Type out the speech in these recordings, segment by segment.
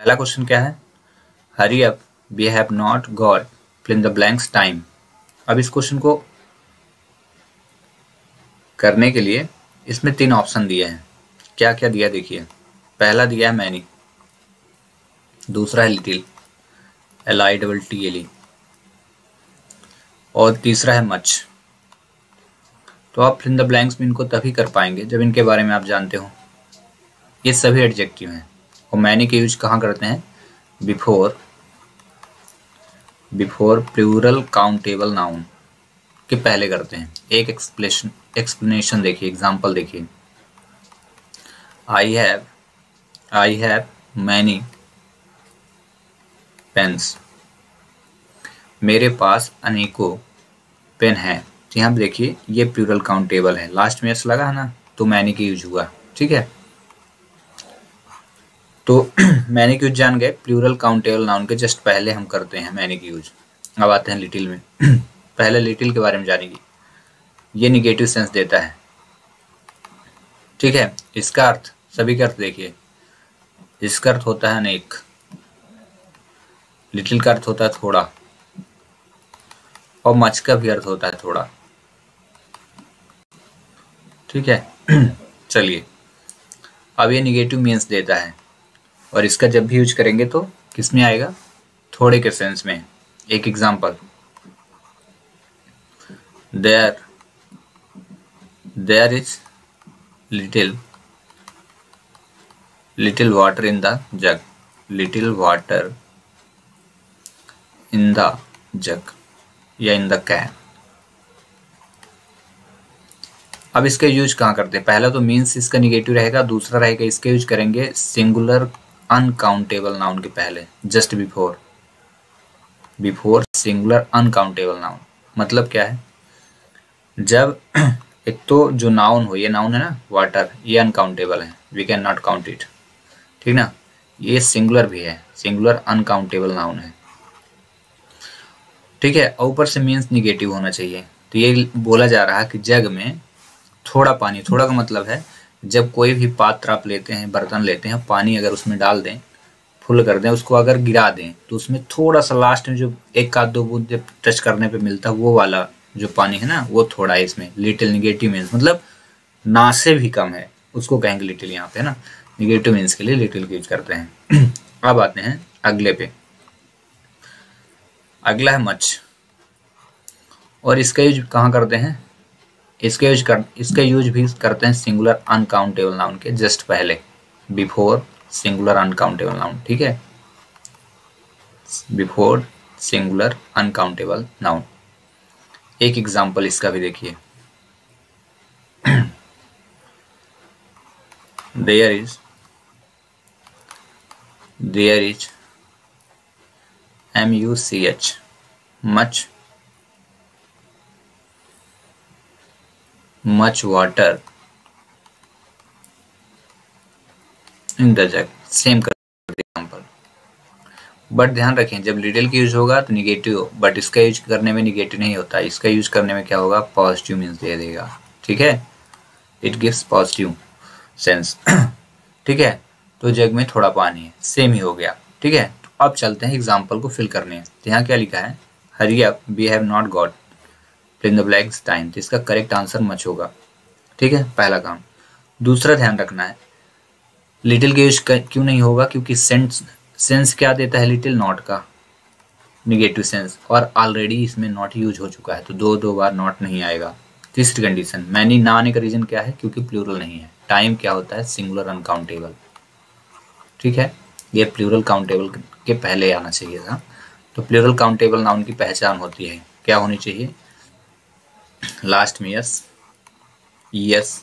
पहला क्वेश्चन क्या है? Hurry up, we have not got, fill in the blanks time. अब इस क्वेश्चन को करने के लिए इसमें 3 ऑप्शन दिए हैं। क्या क्या दिया देखिए। पहला दिया है मैनी, दूसरा है लिटिल, LITTLE, और तीसरा है मच। तो आप फिल इन द ब्लैंक्स में इनको तभी कर पाएंगे जब इनके बारे में आप जानते हो। ये सभी एडजेक्टिव हैं और मैनी के यूज कहाँ करते हैं? बिफोर प्लूरल काउंटेबल नाउन के पहले करते हैं। एक एक्सप्लेनेशन देखिए, एग्जाम्पल देखिए। आई हैव मैनी पेन्स, मेरे पास अनेकों पेन है। तो यहाँ देखिए ये प्लूरल काउंटेबल है, लास्ट में एस लगा है ना, तो मैनी की यूज हुआ। ठीक है, तो मैनी की यूज जान गए। प्लूरल काउंटेबल नाउन के जस्ट पहले हम करते हैं मैनी की यूज। अब आते हैं लिटिल में। पहले लिटिल के बारे में जानेंगे। ये निगेटिव सेंस देता है। ठीक है, इसका अर्थ, सभी का अर्थ देखिए। इसका अर्थ होता है अनेक, लिटिल का अर्थ होता है थोड़ा, और मच का भी अर्थ होता है थोड़ा। ठीक है। चलिए, अब ये निगेटिव मीन्स देता है और इसका जब भी यूज करेंगे तो किस में आएगा? थोड़े के सेंस में। एक example, there is little water in the jug, little water in the jug या इन द कैन। अब इसका यूज कहाँ करते हैं? पहला तो मीन्स इसका निगेटिव रहेगा, दूसरा रहेगा इसका यूज करेंगे सिंगुलर अनकाउंटेबल नाउन के पहले, just before singular uncountable noun. मतलब क्या है? जब एक तो जो नाउन हो, ये नाउन है ना वाटर, ये अनकाउंटेबल है, we can not count it. ठीक ना, ये सिंगुलर भी है, सिंगुलर अनकाउंटेबल नाउन है। ठीक है, ऊपर से मीन्स निगेटिव होना चाहिए। तो ये बोला जा रहा है कि जग में थोड़ा पानी, थोड़ा का मतलब है जब कोई भी पात्र आप लेते हैं, बर्तन लेते हैं, पानी अगर उसमें डाल दें, फुल कर दें, उसको अगर गिरा दें तो उसमें थोड़ा सा लास्ट में जो एक आध दो बूंद जब टच करने पे मिलता है, वो वाला जो पानी है ना, वो थोड़ा है। इसमें लिटिल निगेटिव मीन्स मतलब ना से भी कम है, उसको कहेंगे लिटिल। यहाँ पे ना निगेटिव मीन्स के लिए लिटिल यूज करते हैं। अब आते हैं अगले पे। अगला है मच, और इसका यूज कहाँ करते हैं? इसका यूज भी करते हैं सिंगुलर अनकाउंटेबल नाउन के जस्ट पहले, बिफोर सिंगुलर अनकाउंटेबल नाउन। ठीक है, बिफोर सिंगुलर अनकाउंटेबल नाउन। एक एग्जांपल इसका भी देखिए। There is MUCH, much water in the jug. Same कर एग्जाम्पल, बट ध्यान रखें जब लिटिल की यूज होगा तो निगेटिव हो, बट इसका यूज करने में निगेटिव नहीं होता। इसका यूज करने में क्या होगा? पॉजिटिव मीन्स दे देगा। ठीक है, इट गिव्स पॉजिटिव सेंस। ठीक है, तो जग में थोड़ा पानी है, सेम ही हो गया। ठीक है, तो अब चलते हैं एग्जाम्पल को फिल करने। तो यहाँ क्या लिखा है? Hurry up, we have not got, fill in the blanks time. तो इसका करेक्ट आंसर मच होगा। ठीक है, पहला काम। दूसरा ध्यान रखना है, लिटिल के यूज क्यों नहीं होगा? क्योंकि सेंस क्या देता है लिटिल? नॉट का निगेटिव सेंस, और ऑलरेडी इसमें नॉट यूज हो चुका है, तो दो बार नॉट नहीं आएगा। तीसरी कंडीशन, मैनी ना आने का रीजन क्या है? क्योंकि प्लूरल नहीं है। टाइम क्या होता है? Singular uncountable. ठीक है, ये प्लूरल काउंटेबल के पहले आना चाहिए था। तो प्लूरल काउंटेबल नाउन की पहचान होती है, क्या होनी चाहिए? लास्ट में यस, ES,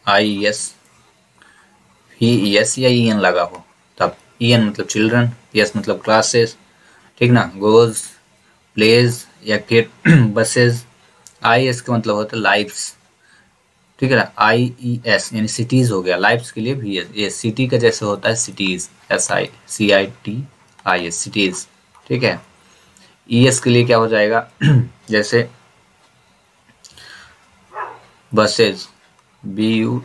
IES, ES या EN लगा हो, तब EN मतलब चिल्ड्रन, यस मतलब क्लासेस। ठीक ना, गोज, प्लेज या किड, बसेस। IS का मतलब होता है लाइफ्स। ठीक है ना, IES यानी सिटीज हो गया, लाइफ्स के लिए भी ये सिटी का जैसे होता है सिटीज, SICITIS, सिटीज। ठीक है, ES के लिए क्या हो जाएगा? जैसे बसेज, BUSSES।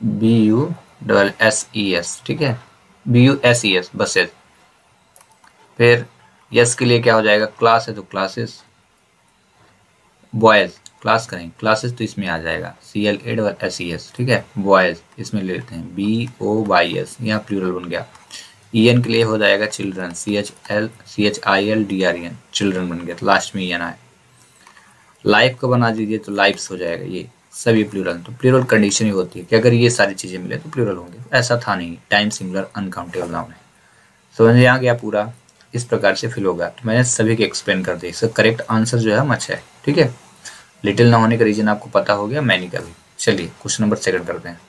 BUSSES, ठीक है, BUSES, बसेस। फिर यस के लिए क्या हो जाएगा, क्लास है तो क्लासेस, बॉयज क्लास करें, क्लासेस तो इसमें आ जाएगा CLASSES, ठीक है, बॉयज इसमें ले लेते हैं BOYS, यहाँ प्लूरल बन गया। EN के लिए हो जाएगा चिल्ड्रन, CHILDREN, चिल्ड्रन बन गया, तो लास्ट में EN आए। लाइफ का बना दीजिए तो लाइफ्स हो जाएगा, ये सभी प्लूरल, तो प्लूरल कंडीशन ही होती है कि अगर ये सारी चीजें मिले तो प्लूरल होंगे, ऐसा था नहीं, टाइम सिंगुलर अनकाउंटेबल नाउन है। समझ में आ गया पूरा, इस प्रकार से फिल होगा। तो मैंने सभी के एक्सप्लेन कर दिया, इसका करेक्ट आंसर जो है मच है, ठीक है। लिटिल ना होने का रीजन आपको पता हो गया, मैनी का भी। चलिए क्वेश्चन नंबर 2 करते हैं।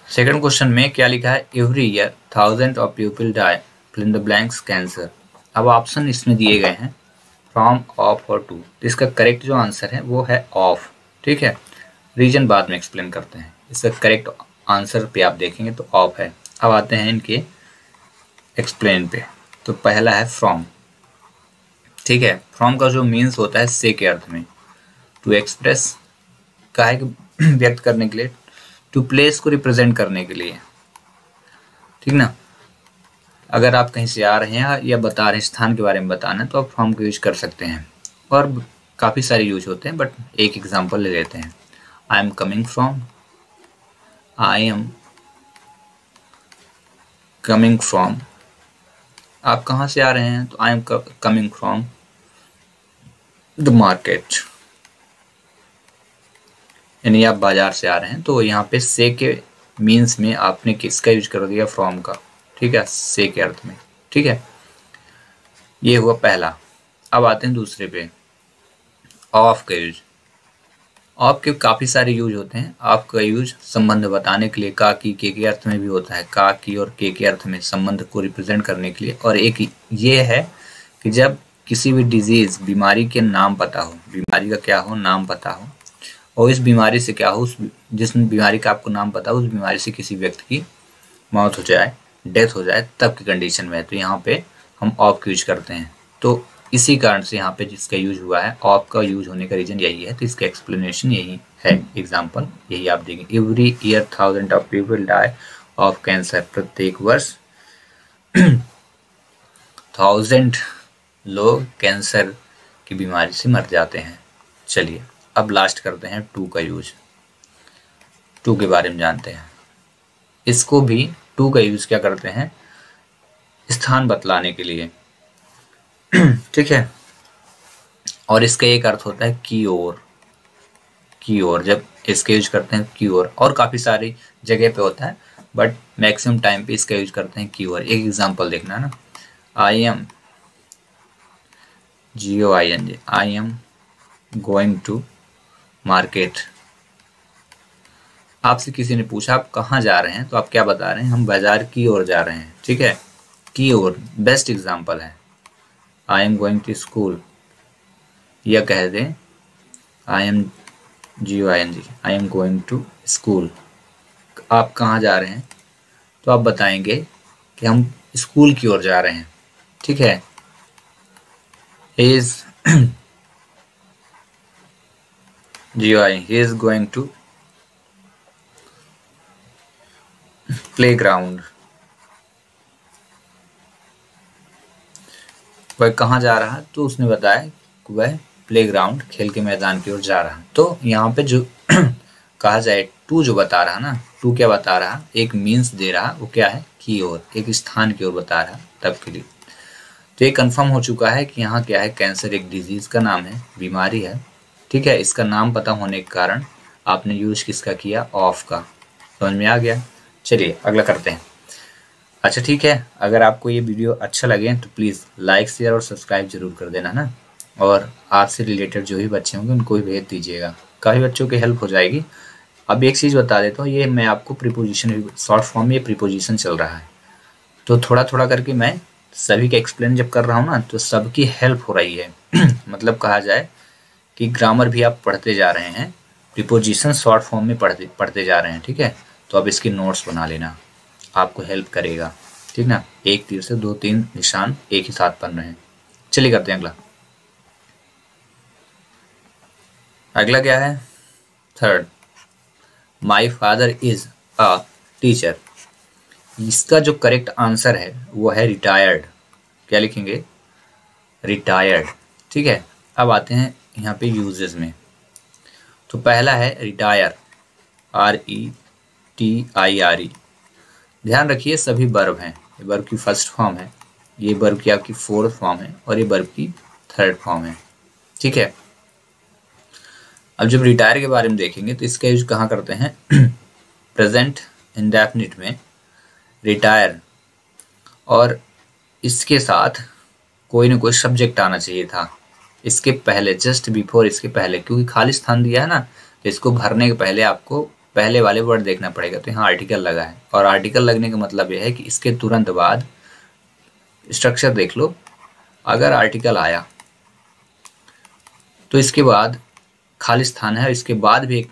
सेकंड क्वेश्चन में क्या लिखा है, every year 1000 of people die, fill in the blanks, cancer. अब ऑप्शन इसमें दिए गए हैं फ्रॉम, ऑफ और टू, तो इसका करेक्ट जो आंसर है वो है ऑफ, ठीक है। रीजन बाद में एक्सप्लेन करते हैं, इसका करेक्ट आंसर पे आप देखेंगे तो ऑफ है। अब आते हैं इनके एक्सप्लेन पे। तो पहला है फ्रॉम, ठीक है। फ्रॉम का जो मीन्स होता है से के अर्थ में, टू एक्सप्रेस का है कि व्यक्त करने के लिए, टू प्लेस को रिप्रेजेंट करने के लिए, ठीक ना। अगर आप कहीं से आ रहे हैं या बता रहे हैं स्थान के बारे में बताना है तो आप फ्रॉम का यूज कर सकते हैं, और काफ़ी सारे यूज होते हैं, बट एक एग्जांपल ले लेते हैं। I am coming from, I am coming from, आप कहाँ से आ रहे हैं तो I am coming from the market, यानी आप बाजार से आ रहे हैं। तो यहाँ पे से के मीन्स में आपने किसका यूज कर दिया, फ्रॉम का, ठीक है, से के अर्थ में, ठीक है। ये हुआ पहला। अब आते हैं दूसरे पे, ऑफ का यूज। ऑफ के काफ़ी सारे यूज होते हैं। ऑफ का यूज संबंध बताने के लिए, का की के अर्थ में भी होता है, का की और के अर्थ में संबंध को रिप्रेजेंट करने के लिए। और एक ये है कि जब किसी भी डिजीज, बीमारी के नाम पता हो, बीमारी का क्या हो, नाम पता हो, और इस बीमारी से क्या हो, उस जिस बीमारी का आपको नाम पता हो, उस बीमारी से किसी व्यक्ति की मौत हो जाए, डेथ हो जाए, तब की कंडीशन में है, तो यहाँ पे हम ऑफ का यूज करते हैं। तो इसी कारण से यहाँ पे जिसका यूज हुआ है, ऑफ का यूज होने का रीजन यही है। तो इसका एक्सप्लेनेशन यही है, एग्जाम्पल यही आप देखेंगे। Every year 1000 of people die of cancer, प्रत्येक वर्ष 1000 लोग कैंसर की बीमारी से मर जाते हैं। चलिए अब लास्ट करते हैं टू का यूज। टू के बारे में जानते हैं। इसको भी टू का यूज क्या करते हैं, स्थान बतलाने के लिए, ठीक है। और इसका एक अर्थ होता है की ओर, की ओर, जब इसका यूज करते हैं की ओर, और काफी सारी जगह पे होता है, बट मैक्सिमम टाइम पे इसका यूज करते हैं की ओर। एक एग्जांपल देखना है ना, I am GOING, I am going to market. आपसे किसी ने पूछा आप कहाँ जा रहे हैं, तो आप क्या बता रहे हैं, हम बाजार की ओर जा रहे हैं, ठीक है। की ओर बेस्ट एग्जांपल है। I am going to school, या कह दें I am GOING, I am going to school. आप कहाँ जा रहे हैं, तो आप बताएंगे कि हम स्कूल की ओर जा रहे हैं, ठीक है। Is GOING, he is going to playground. वह कहाँ जा रहा है, तो उसने बताया कि वह प्लेग्राउंड, खेल के मैदान की ओर जा रहा है। तो यहाँ पे जो कहा जाए टू जो बता रहा ना, टू क्या बता रहा, एक मीन्स दे रहा, वो क्या है, की ओर, एक स्थान की ओर बता रहा, तब के लिए। तो ये कंफर्म हो चुका है कि यहाँ क्या है, कैंसर एक डिजीज का नाम है, बीमारी है, ठीक है। इसका नाम पता होने के कारण आपने यूज किसका किया, ऑफ का। समझ में आ गया। चलिए अगला करते हैं। अच्छा ठीक है, अगर आपको ये वीडियो अच्छा लगे तो प्लीज़ लाइक, शेयर और सब्सक्राइब जरूर कर देना ना, और आपसे रिलेटेड जो भी बच्चे होंगे उनको भी भेज दीजिएगा, काफ़ी बच्चों की हेल्प हो जाएगी। अब एक चीज़ बता देता हूँ, ये मैं आपको प्रीपोजिशन, शॉर्ट फॉर्म में ये प्रीपोजिशन चल रहा है, तो थोड़ा थोड़ा करके मैं सभी का एक्सप्लेन जब कर रहा हूँ ना, तो सबकी हेल्प हो रही है। मतलब कहा जाए कि ग्रामर भी आप पढ़ते जा रहे हैं, प्रीपोजिशन शॉर्ट फॉर्म में पढ़ते जा रहे हैं, ठीक है। तो अब इसकी नोट्स बना लेना, आपको हेल्प करेगा, ठीक ना। एक तीर से 2-3 निशान एक ही साथ बन रहे हैं। चलिए करते हैं अगला। अगला क्या है? Third, my father is a teacher. इसका जो करेक्ट आंसर है वो है रिटायर्ड। क्या लिखेंगे? रिटायर्ड, ठीक है। अब आते हैं यहाँ पे यूजेस में। तो पहला है रिटायर, RETIRE। ध्यान रखिए सभी वर्ब हैं, ये वर्ब की फर्स्ट फॉर्म है, ये वर्ब की आपकी फोर्थ फॉर्म है और ये वर्ब की थर्ड फॉर्म है, ठीक है। अब जब रिटायर के बारे में देखेंगे तो इसका यूज कहाँ करते हैं? प्रेजेंट इंडेफिनिट में रिटायर, और इसके साथ कोई ना कोई सब्जेक्ट आना चाहिए था इसके पहले, जस्ट बिफोर, इसके पहले, क्योंकि खाली स्थान दिया है ना, तो इसको भरने के पहले आपको पहले वाले वर्ड देखना पड़ेगा। तो यहाँ आर्टिकल लगा है, और आर्टिकल लगने का मतलब यह है कि इसके तुरंत बाद स्ट्रक्चर देख लो, अगर आर्टिकल आया तो इसके बाद खाली स्थान है, इसके बाद भी एक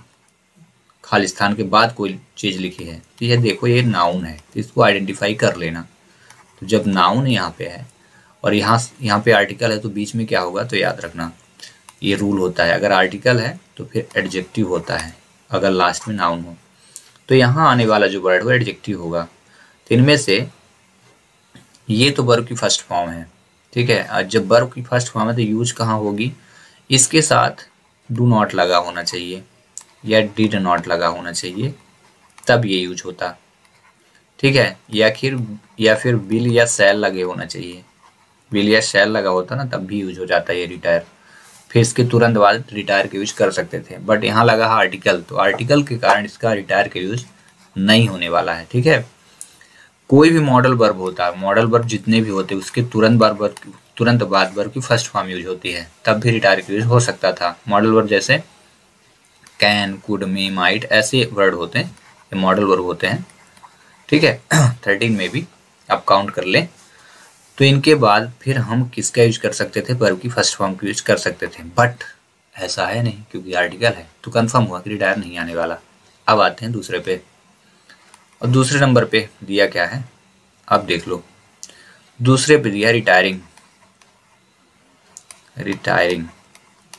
खाली स्थान के बाद कोई चीज़ लिखी है, तो यह देखो ये नाउन है, तो इसको आइडेंटिफाई कर लेना। तो जब नाउन यहाँ पे है और यहाँ पे आर्टिकल है तो बीच में क्या होगा? तो याद रखना ये रूल होता है, अगर आर्टिकल है तो फिर एडजेक्टिव होता है, अगर लास्ट में नाउन हो तो यहाँ आने वाला जो वर्ड वो एडजेक्टिव होगा। तो इनमें से ये तो वर्ब की फर्स्ट फॉर्म है, ठीक है। और जब वर्ब की फर्स्ट फॉर्म है तो यूज कहाँ होगी? इसके साथ डू नॉट लगा होना चाहिए या डिड नॉट लगा होना चाहिए, तब ये यूज होता, ठीक है। या फिर विल या शैल लगे होना चाहिए, विल या शैल लगा होता ना तब भी यूज हो जाता है ये रिटायर। फिर इसके तुरंत बाद रिटायर के यूज कर सकते थे, बट यहाँ लगा है आर्टिकल, तो आर्टिकल के कारण इसका रिटायर के यूज नहीं होने वाला है, ठीक है। कोई भी मॉडल वर्ब होता है, मॉडल वर्ब जितने भी होते हैं उसके तुरंत बाद वर्ब की फर्स्ट फॉर्म यूज होती है, तब भी रिटायर के यूज हो सकता था। मॉडल वर्ब जैसे कैन, कुड, मे, माइट, ऐसे वर्ड होते हैं, ये मॉडल वर्ब होते हैं, ठीक है। 13 में भी आप काउंट कर लें। तो इनके बाद फिर हम किसका यूज कर सकते थे? वर्ब की फर्स्ट फॉर्म का यूज कर सकते थे, बट ऐसा है नहीं क्योंकि आर्टिकल है, तो कंफर्म हुआ कि रिटायर नहीं आने वाला। अब आते हैं दूसरे पे, और दूसरे नंबर पे दिया क्या है आप देख लो। दूसरे पे दिया रिटायरिंग,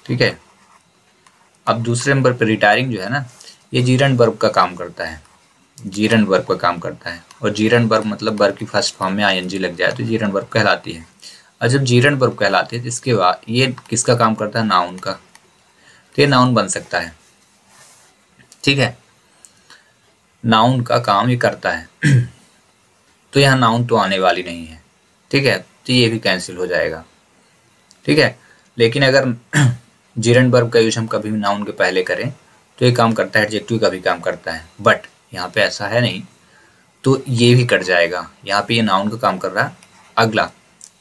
ठीक है। अब दूसरे नंबर पे रिटायरिंग जो है ना, ये जीरंड वर्ब का काम करता है, जीरंड वर्ब का काम करता है, और जीरंड वर्ब मतलब वर्ब की फर्स्ट फॉर्म में ING लग जाए तो जीरंड वर्ब कहलाती है। और जब जीरंड वर्ब कहलाती है तो इसके बाद ये किसका काम करता है? नाउन का, तो ये नाउन बन सकता है, ठीक है, नाउन का काम ये करता है। तो यहाँ नाउन तो आने वाली नहीं है, ठीक है, तो ये भी कैंसिल हो जाएगा, ठीक है। लेकिन अगर जीरंड वर्ब का यूज हम कभी भी नाउन के पहले करें तो ये काम करता है, एडजेक्टिव का भी काम करता है, बट यहाँ पे ऐसा है नहीं, तो ये भी कट जाएगा। यहाँ पे ये नाउन का काम कर रहा है। अगला,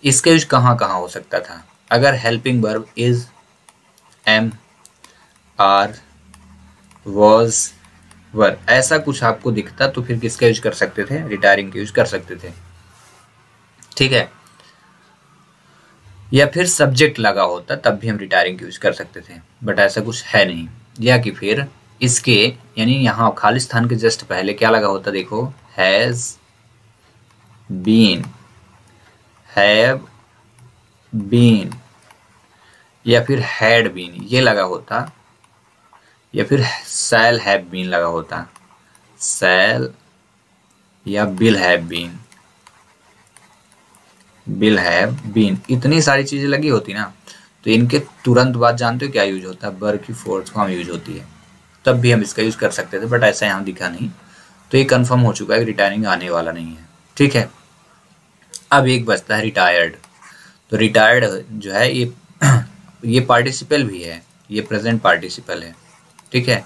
इसका यूज कहाँ कहाँ हो सकता था? अगर helping verb is, am, are, was, were, ऐसा कुछ आपको दिखता तो फिर किसका यूज कर सकते थे? रिटायरिंग का यूज कर सकते थे, ठीक है। या फिर सब्जेक्ट लगा होता तब भी हम रिटायरिंग का यूज कर सकते थे, बट ऐसा कुछ है नहीं। या कि फिर इसके यानी यहाँ खाली स्थान के जस्ट पहले क्या लगा होता? देखो, हैज बीन, हैव बीन, या फिर हैड बीन ये लगा होता, या फिर शैल हैव बीन लगा होता, शैल या will have been, will have been, इतनी सारी चीजें लगी होती ना, तो इनके तुरंत बाद जानते हो क्या यूज होता है? वर्ब की फोर्थ फॉर्म यूज होती है, तब भी हम इसका यूज कर सकते थे, बट ऐसा यहाँ दिखा नहीं। तो ये कंफर्म हो चुका है कि रिटायरिंग आने वाला नहीं है, ठीक है। अब एक बचता है रिटायर्ड। तो रिटायर्ड जो है ये पार्टिसिपल भी है, ये प्रेजेंट पार्टिसिपल है, ठीक है।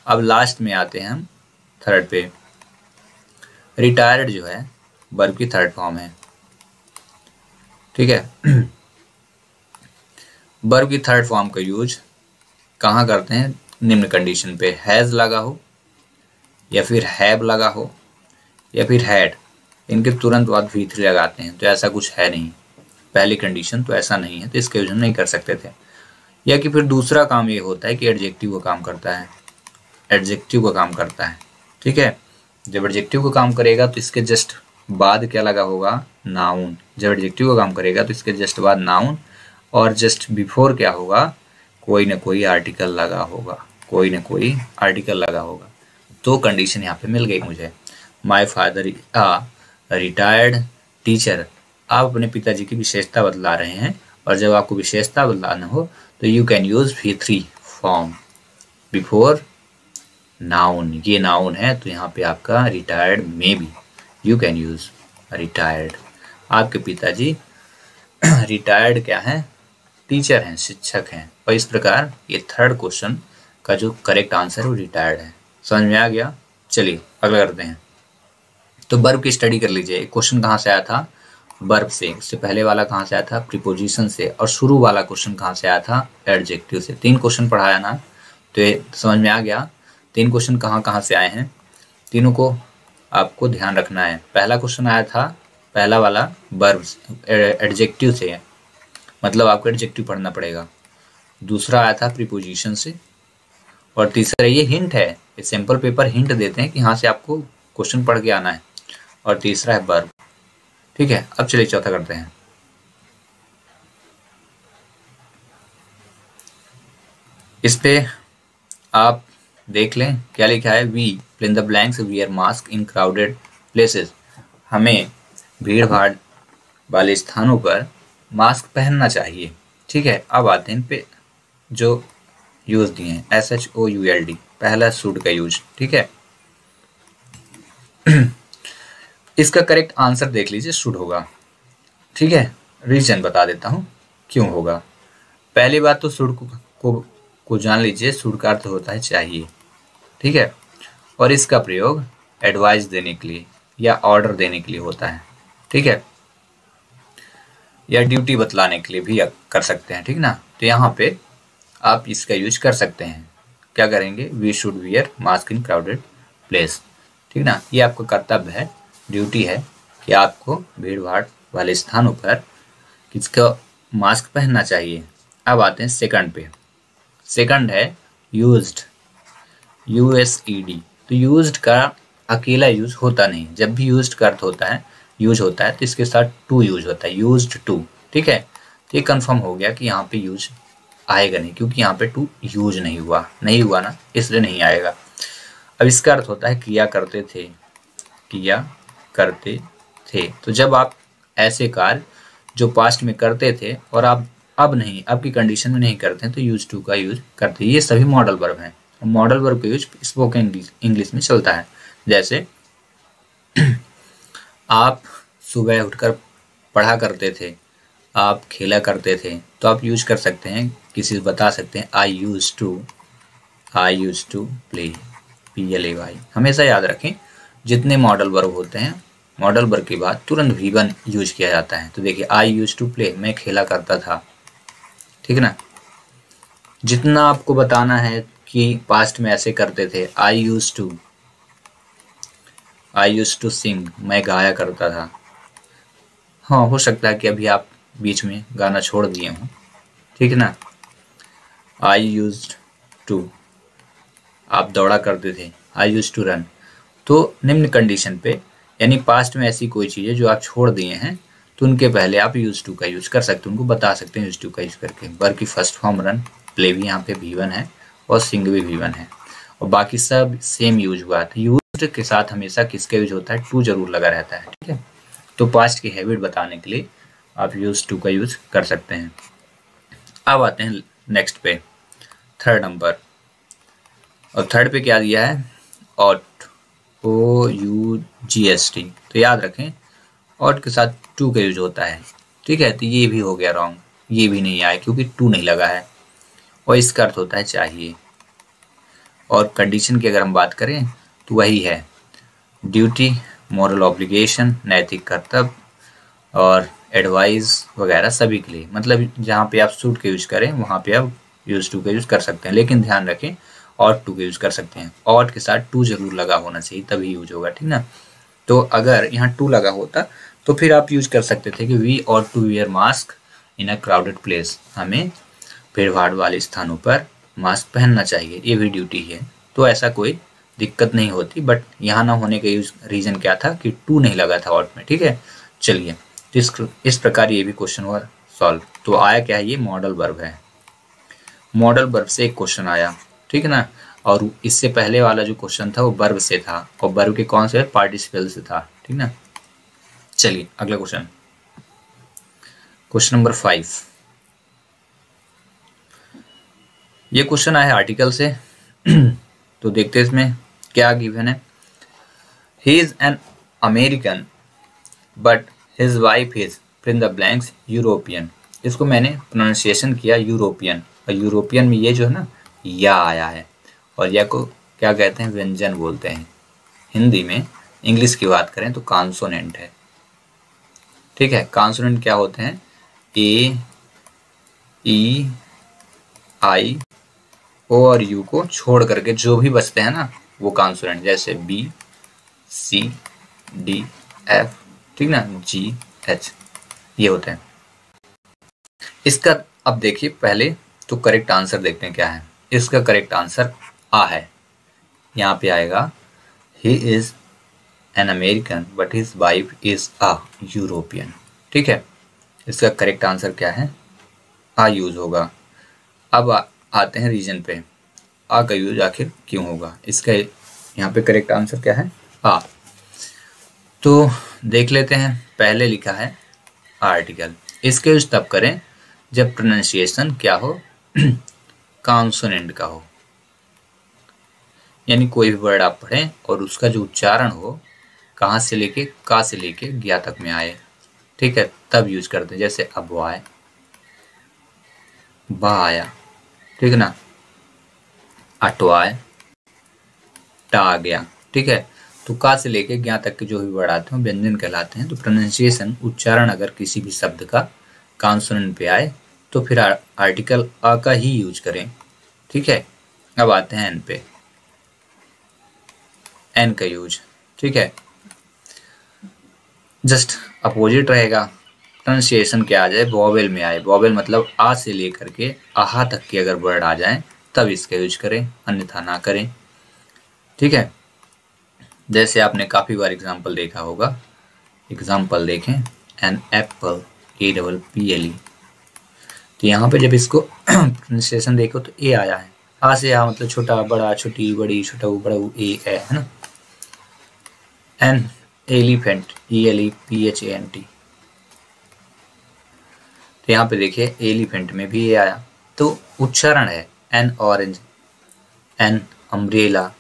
अब लास्ट में आते हैं हम थर्ड पे। रिटायर्ड जो है वर्ब की थर्ड फॉर्म है, ठीक है। वर्ब की थर्ड फॉर्म का यूज कहाँ करते हैं? निम्न कंडीशन पे, हैज लगा हो या फिर हैव लगा हो या फिर हैड, इनके तुरंत बाद V3 लगाते हैं। तो ऐसा कुछ है नहीं, पहली कंडीशन तो ऐसा नहीं है, तो इसका यूज हम नहीं कर सकते थे। या कि फिर दूसरा काम ये होता है कि एडजेक्टिव का काम करता है, एडजेक्टिव का काम करता है। ठीक है, जब एडजेक्टिव का काम करेगा तो इसके जस्ट बाद क्या लगा होगा, नाउन। जब एडजेक्टिव का काम करेगा तो इसके जस्ट बाद नाउन, और जस्ट बिफोर क्या होगा, कोई ना कोई आर्टिकल लगा होगा, कोई ना कोई आर्टिकल लगा होगा। तो कंडीशन यहाँ पे मिल गई मुझे। My father a retired teacher. आप अपने पिताजी की विशेषता बतला रहे हैं, और जब आपको विशेषता बतलाना हो तो you can use V3 form before noun. ये नाउन है तो यहाँ पे आपका रिटायर्ड में भी यू कैन यूज रिटायर्ड। आपके पिताजी रिटायर्ड क्या है, टीचर हैं, शिक्षक हैं। और इस प्रकार ये थर्ड क्वेश्चन का जो करेक्ट आंसर है वो रिटायर्ड है। समझ में आ गया? चलिए अगला करते हैं। तो वर्ब की स्टडी कर लीजिए। क्वेश्चन कहाँ से आया था, वर्ब से। उससे पहले वाला कहाँ से आया था, प्रीपोजिशन से। और शुरू वाला क्वेश्चन कहाँ से आया था, एडजेक्टिव से। 3 क्वेश्चन पढ़ाया ना, तो ये समझ में आ गया 3 क्वेश्चन कहाँ कहाँ से आए हैं। तीनों को आपको ध्यान रखना है। पहला क्वेश्चन आया था, पहला वाला वर्ब एडजेक्टिव से, मतलब आपको एडजेक्टिव पढ़ना पड़ेगा। दूसरा आया था प्रीपोजिशन से, और तीसरा ये हिंट है, ये सैंपल पेपर हिंट देते हैं कि यहाँ से आपको क्वेश्चन पढ़ के आना है। और तीसरा है वर्ब। ठीक है, अब चलिए चौथा करते हैं। इस पे आप देख लें क्या लिखा है, we fill in the blanks wear mask in crowded places. हमें भीड़ भाड़ वाले स्थानों पर मास्क पहनना चाहिए। ठीक है, अब आते हैं इन पे जो यूज दिए हैं, SHOULD, पहला शुड का यूज। ठीक है, इसका करेक्ट आंसर देख लीजिए, शुड होगा। ठीक है, रीजन बता देता हूँ क्यों होगा। पहली बात तो शुड को जान लीजिए, शुड का अर्थ होता है चाहिए। ठीक है, और इसका प्रयोग एडवाइस देने के लिए या ऑर्डर देने के लिए होता है। ठीक है, या ड्यूटी बतलाने के लिए भी कर सकते हैं। ठीक ना, तो यहाँ पे आप इसका यूज कर सकते हैं। क्या करेंगे, we should wear mask in crowded place. ठीक ना, ये आपका कर्तव्य है, ड्यूटी है कि आपको भीड़ भाड़ वाले स्थानों पर किसका मास्क पहनना चाहिए। अब आते हैं सेकंड पे। सेकंड है यूज्ड, USED। तो यूज्ड का अकेला यूज होता नहीं। जब भी यूज्ड का अर्थ होता है, यूज होता है, तो इसके साथ टू यूज होता है, यूज्ड टू। ठीक है, तो ये कंफर्म हो गया कि यहाँ पे यूज आएगा नहीं, क्योंकि यहाँ पे टू यूज नहीं हुआ ना, इसलिए नहीं आएगा। अब इसका अर्थ होता है किया करते थे, किया करते थे। तो जब आप ऐसे कार्य जो पास्ट में करते थे और आप अब नहीं, अब की कंडीशन में नहीं करते हैं, तो यूज टू का यूज करते हैं। ये सभी मॉडल वर्ब हैं। मॉडल वर्ब का यूज स्पोकन इंग्लिश में चलता है। जैसे आप सुबह उठकर पढ़ा करते थे, आप खेला करते थे, तो आप यूज कर सकते हैं, किसी से बता सकते हैं आई यूज टू प्ले, PLAY। हमेशा याद रखें, जितने मॉडल वर्ब होते हैं, मॉडल वर्ब के बाद तुरंत V1 यूज किया जाता है। तो देखिए आई यूज टू प्ले, मैं खेला करता था। ठीक है ना, जितना आपको बताना है कि पास्ट में ऐसे करते थे, आई यूज टू सिंग, मैं गाया करता था। हाँ, हो सकता है कि अभी आप बीच में गाना छोड़ दिए हों। ठीक है ना, आई यूज्ड टू, आप दौड़ा करते थे, आई यूज्ड टू रन। तो निम्न कंडीशन पे, यानी पास्ट में ऐसी कोई चीज़ है जो आप छोड़ दिए हैं, तो उनके पहले आप यूज टू का यूज कर सकते हैं, उनको बता सकते हैं यूज टू का यूज करके। वर्ब की फर्स्ट फॉर्म रन, प्ले भी यहाँ पे V1 है, और सिंग भी V1 है, और बाकी सब सेम यूज हुआ था। यूज के साथ हमेशा किसका यूज होता है, टू जरूर लगा रहता है। ठीक है, तो पास्ट की हैबिट बताने के लिए आप यूज टू का यूज कर सकते हैं। अब आते हैं नेक्स्ट पे, थर्ड नंबर। और थर्ड पे क्या दिया है, ऑट, OUGST। तो याद रखें, ऑट के साथ टू का यूज होता है। ठीक है, तो ये भी हो गया रॉन्ग, ये भी नहीं आया क्योंकि टू नहीं लगा है, और इसका अर्थ होता है चाहिए। और कंडीशन की अगर हम बात करें तो वही है, ड्यूटी, मॉरल ऑब्लिगेशन, नैतिक कर्तव्य, और एडवाइस वगैरह सभी के लिए। मतलब जहाँ पे आप शुड का यूज करें वहाँ पे आप यूज टू का यूज कर सकते हैं, लेकिन ध्यान रखें ऑट टू का यूज कर सकते हैं। ऑट के साथ टू जरूर लगा होना चाहिए, तभी यूज होगा। ठीक ना, तो अगर यहाँ टू लगा होता तो फिर आप यूज कर सकते थे कि we ought to wear mask in a crowded place, हमें भीड़ भाड़ वाले स्थानों पर मास्क पहनना चाहिए, ये भी ड्यूटी है। तो ऐसा कोई दिक्कत नहीं होती, बट यहाँ ना होने का रीजन क्या था कि टू नहीं लगा था वर्ड में। ठीक है, चलिए इस प्रकार ये भी क्वेश्चन हुआ सॉल्व। तो आया क्या है, ये मॉडल वर्ब है। मॉडल वर्ब से एक क्वेश्चन आया, ठीक है ना। और इससे पहले वाला जो क्वेश्चन था वो वर्ब से था, और वर्ब के कौन से, पार्टिसिपल से था, ठीक ना। चलिए अगला क्वेश्चन, क्वेश्चन नंबर 5। ये क्वेश्चन आया है आर्टिकल से। तो देखते हैं इसमें क्या गिवन है। He is an American but his wife is fill in the blanks European. इसको मैंने प्रोनाउंसिएशन किया यूरोपियन, और यूरोपियन में ये जो है ना या आया है, और या को क्या कहते हैं, व्यंजन बोलते हैं हिंदी में। इंग्लिश की बात करें तो कॉन्सोनेंट है। ठीक है, कॉन्सोनेंट क्या होते हैं, ए, ई, आई, ओ और यू को छोड़ करके जो भी बचते हैं ना वो कॉन्सोनेंट, जैसे बी, सी, डी, एफ, ठीक ना, जी, एच, ये होते हैं। इसका अब देखिए पहले तो करेक्ट आंसर देखते हैं क्या है। इसका करेक्ट आंसर आ है, यहाँ पे आएगा ही is an American but his wife is a European. ठीक है, इसका करेक्ट आंसर क्या है, आ यूज होगा। अब आते हैं रीजन पे, आ का यूज आखिर क्यों होगा। इसका यहाँ पे करेक्ट आंसर क्या है, आ। तो देख लेते हैं, पहले लिखा है आर्टिकल, इसका यूज तब करें जब प्रोनाउंसिएशन क्या हो, कॉन्सोनेंट का हो, यानी कोई भी वर्ड आप पढ़ें और उसका जो उच्चारण हो कहाँ से लेके, का से लेके ज्ञा तक में आए। ठीक है, तब यूज करते हैं। जैसे अब आए, बा आया, ठीक है ना, अटवाए, टा आ गया। ठीक है, तो का से लेके ज्ञा तक के जो भी वर्ड आते हैं व्यंजन कहलाते हैं। तो प्रोनाउंसिएशन, उच्चारण अगर किसी भी शब्द का कॉन्सोनेंट पे आए तो फिर आर्टिकल आ का ही यूज करें। ठीक है, अब आते हैं एन पे, एन का यूज। ठीक है, जस्ट अपोजिट रहेगा। प्रोनाउंसिएशन क्या आ जाए, वॉवेल में आए। वॉवेल मतलब आ से लेकर के आहा तक के अगर वर्ड आ जाए तब इसका यूज करें, अन्यथा ना करें। ठीक है, जैसे आपने काफी बार एग्जाम्पल देखा होगा, एग्जाम्पल देखें, एन एप्पल, APPLE। तो यहाँ पे जब इसको प्रोनाउंसिएशन देखो तो ए आया है, आ से आ मतलब छोटा, बड़ा, छोटी, बड़ी, छोटा, बड़ा, ए है ना। An elephant, ELEPHANT। तो यहाँ पे देखिए एलिफेंट में भी ये आया, तो उच्चारण है। N orange, an umbrella,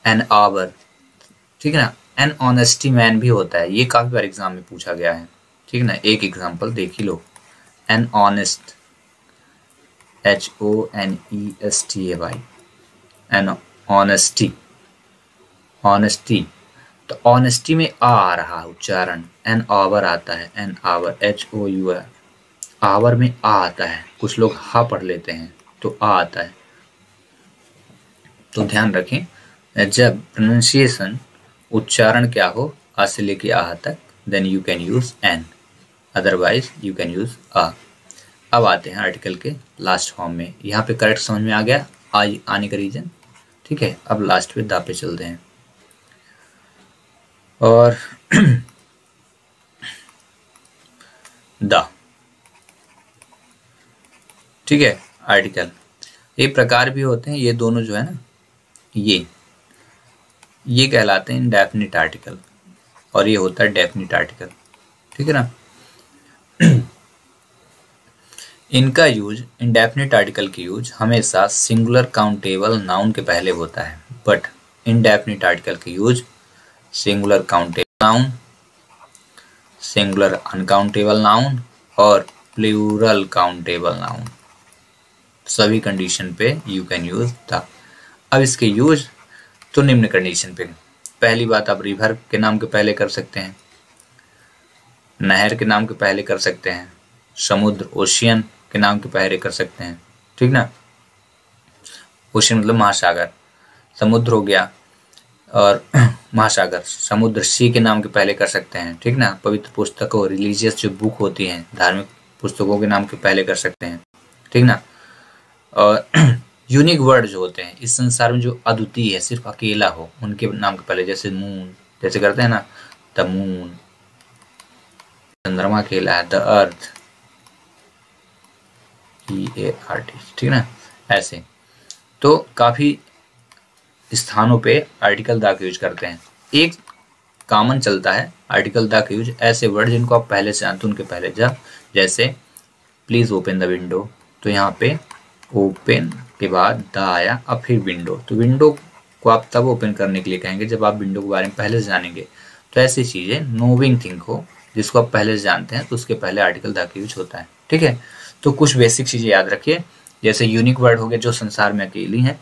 an hour, ठीक है ना। एन ऑनेस्टी मैन भी होता है, ये काफी बार एग्जाम में पूछा गया है। ठीक है ना, एक एग्जाम्पल देख ही लो, an honest, HONESTAY, an honesty, honesty. तो ऑनेस्टी में आ रहा उच्चारण, एन आवर आता है, एन आवर, HOUR, आवर में आ आता है। कुछ लोग हा पढ़ लेते हैं तो आ आता है। तो ध्यान रखें, जब प्रोनाउंसिएशन उच्चारण क्या हो, आ से लेके आ तक, then you can use an, otherwise you can use a. अब आते हैं आर्टिकल के लास्ट फॉर्म में। यहाँ पे करेक्ट समझ में आ गया आने का रीजन। ठीक है, अब लास्ट पे दा पे चलते हैं। और दा, ठीक है, आर्टिकल ये प्रकार भी होते हैं। ये दोनों जो है ना, ये कहलाते हैं इंडेफिनिट आर्टिकल, और ये होता है डेफिनिट आर्टिकल। ठीक है ना। इनका यूज, इंडेफिनिट आर्टिकल की यूज हमेशा सिंगुलर काउंटेबल नाउन के पहले होता है, बट इंडेफिनिट आर्टिकल की use singular countable noun, singular uncountable noun और प्लूरल काउंटेबल नाउन, सभी कंडीशन पे यू कैन यूज द। अब इसके यूज तो निम्न कंडीशन पे, पहली बात आप रिवर के नाम के पहले कर सकते हैं, नहर के नाम के पहले कर सकते हैं, समुद्र, ओशियन के नाम के पहले कर सकते हैं। ठीक ना, ओशियन मतलब महासागर, समुद्र हो गया, और महासागर, समुद्र, सी के नाम के पहले कर सकते हैं। ठीक ना, पवित्र पुस्तकों, रिलीजियस जो बुक होती हैं, धार्मिक पुस्तकों के नाम के पहले कर सकते हैं। ठीक ना, और यूनिक वर्ड जो होते हैं इस संसार में, जो अद्वितीय है, सिर्फ अकेला हो, उनके नाम के पहले, जैसे मून, जैसे करते हैं ना, द मून, चंद्रमा अकेला है, द अर्थ, EART, ठीक ना, ऐसे। तो काफी स्थानों पे आर्टिकल द का यूज करते हैं। एक कॉमन चलता है आर्टिकल द का यूज ऐसे वर्ड जिनको आप पहले से जानते हो उनके पहले, जैसे प्लीज ओपन द विंडो, तो यहाँ पे ओपन के बाद द आया, अब फिर विंडो, तो विंडो को आप तब ओपन करने के लिए कहेंगे जब आप विंडो के बारे में पहले से जानेंगे। तो ऐसी चीजें, नोविंग थिंग को जिसको आप पहले से जानते हैं तो उसके पहले आर्टिकल द का यूज होता है, ठीक है। तो कुछ बेसिक चीजें याद रखिए, जैसे यूनिक वर्ड हो गए जो संसार में अकेली हैं,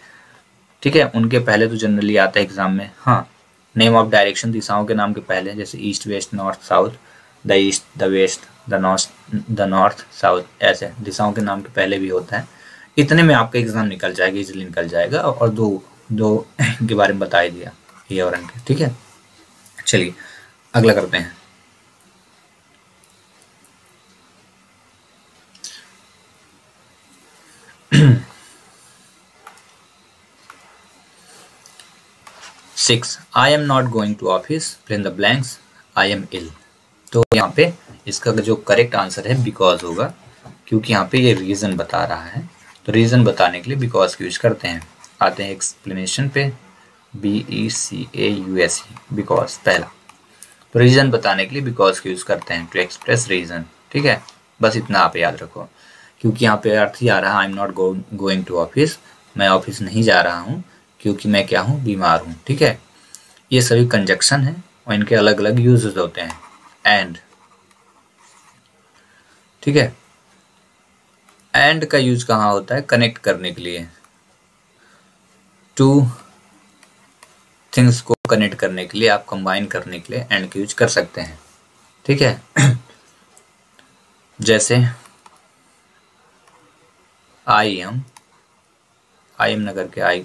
ठीक है, उनके पहले तो जनरली आता है एग्जाम में। हाँ, नेम ऑफ डायरेक्शन, दिशाओं के नाम के पहले, जैसे east west north south, the east, the west, the north south, ऐसे दिशाओं के नाम के पहले भी होता है। इतने में आपका एग्जाम निकल जाएगा, इजीली निकल जाएगा, और दो के बारे में बता ही दिया, ये और इनके, ठीक है। चलिए अगला करते हैं। Six, I am not going to office, fill in the blanks, I am ill. तो यहाँ पे इसका जो करेक्ट आंसर है बिकॉज होगा, क्योंकि यहाँ पे ये रीजन बता रहा है, तो रीजन बताने के लिए बिकॉज का यूज करते हैं। आते हैं एक्सप्लेनेशन पे, BECAUSE, बिकॉज पहला, तो रीजन बताने के लिए बिकॉज का यूज करते हैं, टू एक्सप्रेस रीजन, ठीक है। बस इतना आप याद रखो, क्योंकि यहाँ पे अर्थ ही आ रहा है, I am not going to office, मैं ऑफिस नहीं जा रहा हूँ क्योंकि मैं क्या हूँ, बीमार हूँ, ठीक है। ये सभी कंजक्शन है और इनके अलग अलग यूजेस होते हैं। एंड, ठीक है, एंड का यूज कहाँ होता है, कनेक्ट करने के लिए, टू थिंग्स को कनेक्ट करने के लिए, आप कंबाइन करने के लिए एंड का यूज कर सकते हैं, ठीक है। जैसे आई एम न करके आई,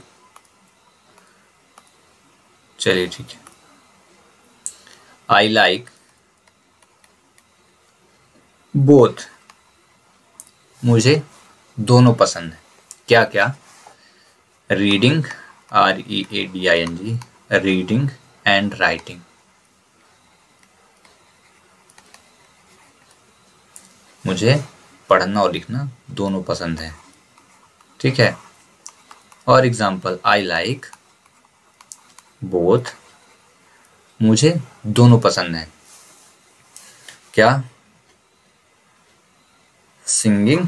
चलिए ठीक है, आई लाइक बोथ, मुझे दोनों पसंद है, क्या क्या, reading, READING, reading and writing, मुझे पढ़ना और लिखना दोनों पसंद है, ठीक है। और एग्जाम्पल, आई लाइक बोथ, मुझे दोनों पसंद है, क्या, सिंगिंग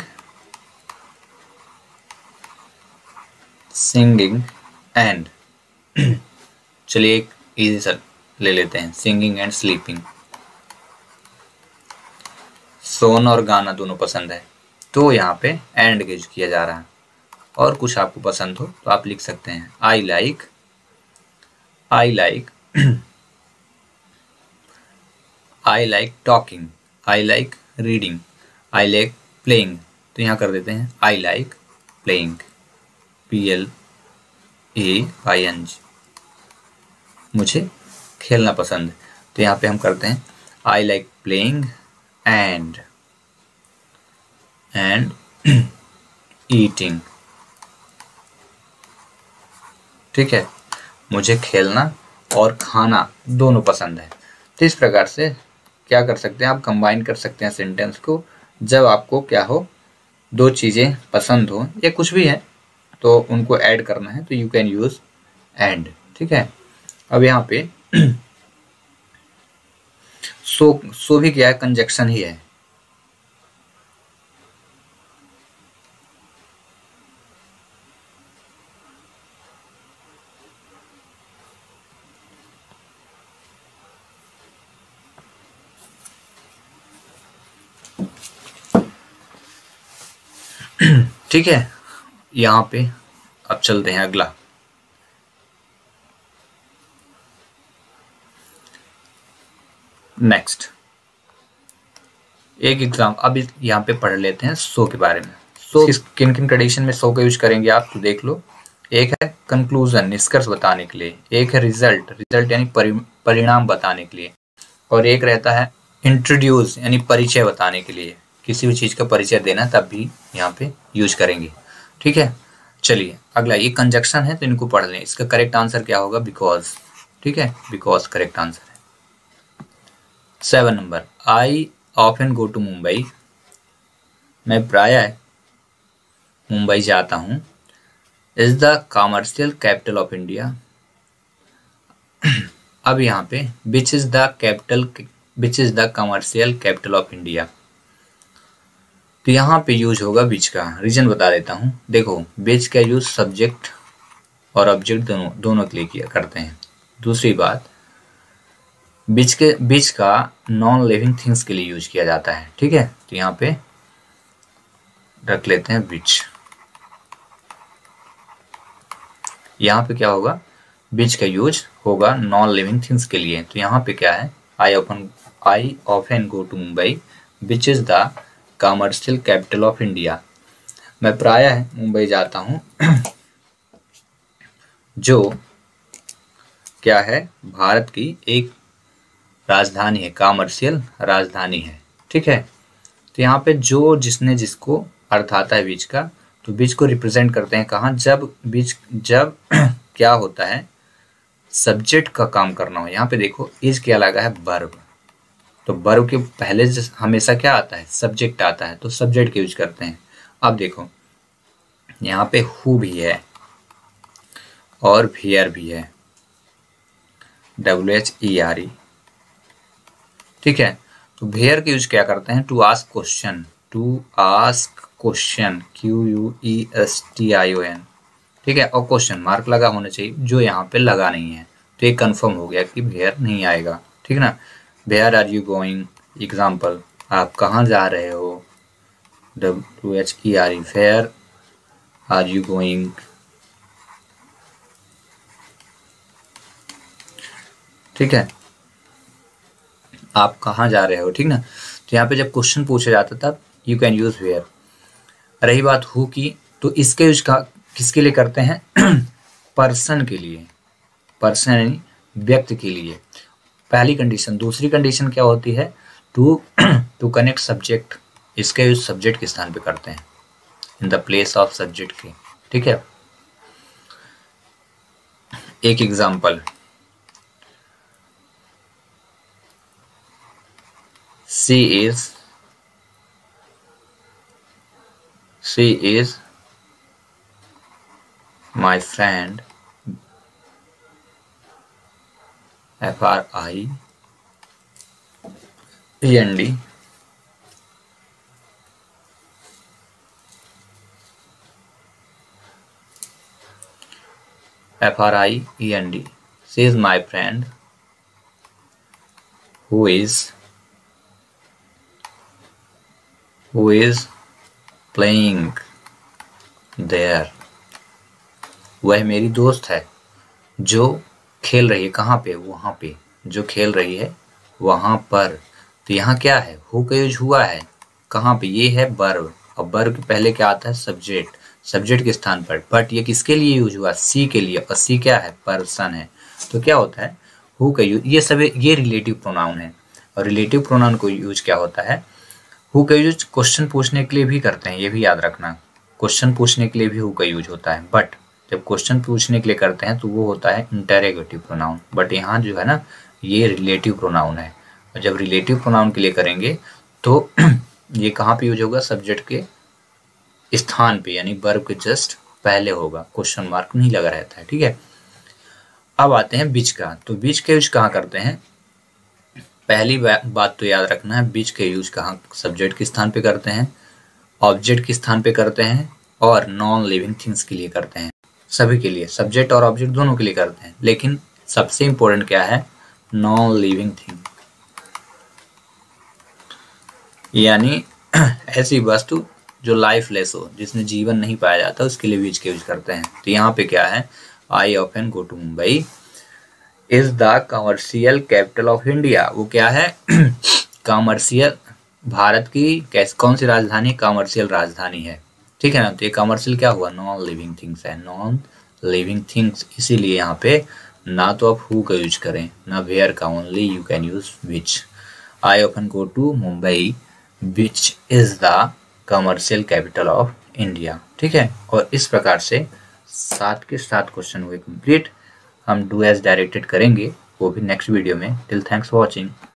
एंड, चलिए एक इजी सा ले लेते हैं, सिंगिंग एंड स्लीपिंग, सोना और गाना दोनों पसंद है, तो यहाँ पे एंड का यूज किया जा रहा है। और कुछ आपको पसंद हो तो आप लिख सकते हैं, I like talking, I like reading, I like playing, तो यहाँ कर देते हैं आई लाइक प्लेइंग, PLAYING, मुझे खेलना पसंद है, तो यहाँ पे हम करते हैं I like playing and eating, ठीक है, मुझे खेलना और खाना दोनों पसंद है। तो इस प्रकार से क्या कर सकते हैं, आप कंबाइन कर सकते हैं सेंटेंस को, जब आपको क्या हो, दो चीजें पसंद हो या कुछ भी है तो उनको ऐड करना है, तो यू कैन यूज एंड, ठीक है। अब यहाँ पे सो भी क्या है, कंजक्शन ही है, ठीक है। यहाँ पे अब चलते हैं अगला, नेक्स्ट एक एग्जाम, अब यहाँ पे पढ़ लेते हैं सो के बारे में। सो किन किन कंडीशन में सो का यूज करेंगे आप तो देख लो। एक है कंक्लूजन, निष्कर्ष बताने के लिए, एक है रिजल्ट यानी परिणाम बताने के लिए, और एक रहता है इंट्रोड्यूस यानी परिचय बताने के लिए, किसी भी चीज का परिचय देना, तब भी यहाँ पे यूज करेंगे। ठीक है, चलिए अगला, ये कंजक्शन है तो इनको पढ़ लें। इसका करेक्ट आंसर क्या होगा? बिकॉज। ठीक है, बिकॉज करेक्ट आंसर है। 7 number, I often go to Mumbai, मैं प्रायः मुंबई जाता हूँ। Is the commercial capital of India. अब यहाँ पे which is the commercial capital of India, तो यहाँ पे यूज होगा विच का। रीजन बता देता हूँ। देखो, विच का यूज सब्जेक्ट और ऑब्जेक्ट दोनों के लिए किया करते हैं। दूसरी बात, विच का नॉन लिविंग थिंग्स के लिए यूज किया जाता है। ठीक है, तो यहाँ पे रख लेते हैं विच। यहाँ पे क्या होगा? विच का यूज होगा नॉन लिविंग थिंग्स के लिए। तो यहाँ पे क्या है? I often go to Mumbai, which is the commercial capital of India. मैं प्रायः मुंबई जाता हूँ, जो क्या है? भारत की एक राजधानी है, कॉमर्शियल राजधानी है। ठीक है, तो यहाँ पे जो जिसने जिसको अर्थ आता है बीच का, तो बीच को रिप्रेजेंट करते हैं कहाँ? जब क्या होता है? सब्जेक्ट का काम करना हो। यहाँ पे देखो, इज क्या लगा है? वर्ब। तो वर्ब के पहले हमेशा क्या आता है? सब्जेक्ट आता है, तो सब्जेक्ट के यूज करते हैं। अब देखो, यहाँ पे हु भी है और वेयर भी है, WHERE। ठीक है, तो वेयर के यूज क्या करते हैं? To ask question, QUESTION। ठीक है, और क्वेश्चन मार्क लगा होना चाहिए, जो यहाँ पे लगा नहीं है, तो ये कंफर्म हो गया कि वेयर नहीं आएगा। ठीक ना, where are you going, example, आप कहाँ जा रहे हो? WHERE, where are you going. ठीक है, आप कहाँ जा रहे हो? ठीक ना, तो यहाँ पे जब क्वेश्चन पूछा जाता तब यू कैन यूज वेयर। रही बात हु की, तो इसके यूज का किसके लिए करते हैं? पर्सन के लिए, पर्सन यानी व्यक्ति के लिए, पहली कंडीशन। दूसरी कंडीशन क्या होती है? टू कनेक्ट सब्जेक्ट, इसका यूज सब्जेक्ट के स्थान पे करते हैं, in the place of subject के। ठीक है, एक example, she is my friend, FRIEND, she is my friend who is playing there। वह मेरी दोस्त है जो खेल रही है। कहाँ पे? वहाँ पे, जो खेल रही है वहाँ पर। तो यहाँ क्या है? हु का यूज हुआ है कहाँ पे? ये है वर्ब, और वर्ब के पहले क्या आता है? सब्जेक्ट, सब्जेक्ट के स्थान पर। बट ये किसके लिए यूज हुआ? सी के लिए, और सी क्या है? पर्सन है। तो क्या होता है? हु का यूज, ये सब ये रिलेटिव प्रोनाउन है, और रिलेटिव प्रोनाउन को यूज क्या होता है? हु का यूज क्वेश्चन पूछने के लिए भी करते हैं, ये भी याद रखना। क्वेश्चन पूछने के लिए भी हु का यूज होता है, बट जब क्वेश्चन पूछने के लिए करते हैं तो वो होता है इंटरोगेटिव प्रोनाउन। बट यहाँ जो है ना, ये रिलेटिव प्रोनाउन है, और जब रिलेटिव प्रोनाउन के लिए करेंगे तो ये कहाँ पे यूज होगा? सब्जेक्ट के स्थान पे, यानी वर्ब के जस्ट पहले होगा, क्वेश्चन मार्क नहीं लगा रहता है। ठीक है, अब आते हैं बीच का। तो बीच का यूज कहाँ करते हैं? पहली बात तो याद रखना है, बीच के यूज कहाँ? सब्जेक्ट के स्थान पे करते हैं, ऑब्जेक्ट के स्थान पे करते हैं, और नॉन लिविंग थिंग्स के लिए करते हैं। सभी के लिए, सब्जेक्ट और ऑब्जेक्ट दोनों के लिए करते हैं, लेकिन सबसे इंपॉर्टेंट क्या है? नॉन लिविंग थिंग, यानी ऐसी वस्तु जो लाइफलेस हो, जिसमें जीवन नहीं पाया जाता, उसके लिए बीच के यूज करते हैं। तो यहाँ पे क्या है? I often go to Mumbai is the commercial capital of India. वो क्या है? कॉमर्शियल, भारत की कौन सी राजधानी? कॉमर्शियल राजधानी है। ठीक है ना, तो ये कॉमर्शियल क्या हुआ? नॉन लिविंग थिंग्स है, नॉन लिविंग थिंग्स। इसीलिए यहाँ पे ना तो आप हु का यूज करें, ना वेयर का, only you can use which. I often go to Mumbai which is the commercial capital of India. ठीक है, और इस प्रकार से 7 के 7 क्वेश्चन हुए कंप्लीट। हम डू एज डायरेक्टेड करेंगे, वो भी नेक्स्ट वीडियो में। Till thanks for watching.